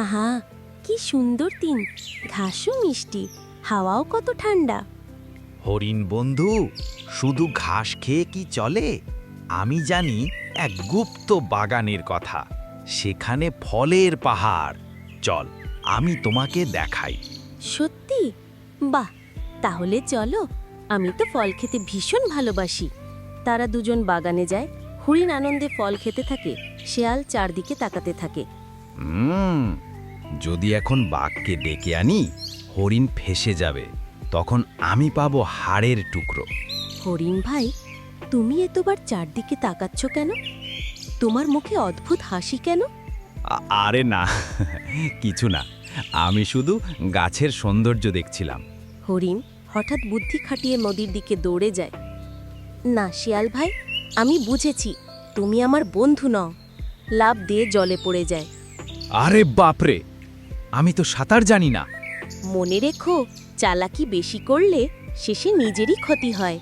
আহা, কি সুন্দর দিন, ঘাসও মিষ্টি, হাওয়াও কত ঠান্ডা। হরিণ বন্ধু, শুধু ঘাস খেয়ে কি চলে? আমি জানি এক গুপ্ত বাগানের কথা। সেখানে ফলের পাহাড়। চল, আমি তোমাকে দেখাই। সত্যি? বাহ, তাহলে চলো। আমি তো ফল খেতে ভীষণ ভালোবাসি। তারা দুজন বাগানে যায়। হরিণ আনন্দে ফল খেতে থাকে, শেয়াল চারদিকে তাকাতে থাকে। যদি এখন বাঘকে ডেকে আনি, হরিণ ফেসে যাবে। তখন আমি পাবো হাড়ের টুকরো। হরিণ ভাই, তুমি এতবার চারদিকে তাকাচ্ছ কেন? তোমার মুখে অদ্ভুত হাসি কেন? আরে না, কিছু না। আমি শুধু গাছের সৌন্দর্য দেখছিলাম। হরিণ হঠাৎ বুদ্ধি খাটিয়ে নদীর দিকে দৌড়ে যায়। না শিয়াল ভাই, আমি বুঝেছি, তুমি আমার বন্ধু নও। লাফ দিয়ে জলে পড়ে যায়। আরে বাপরে, আমি তো সাঁতার জানি না। মনে রেখো, চালাকি বেশি করলে শেষে নিজেরই ক্ষতি হয়।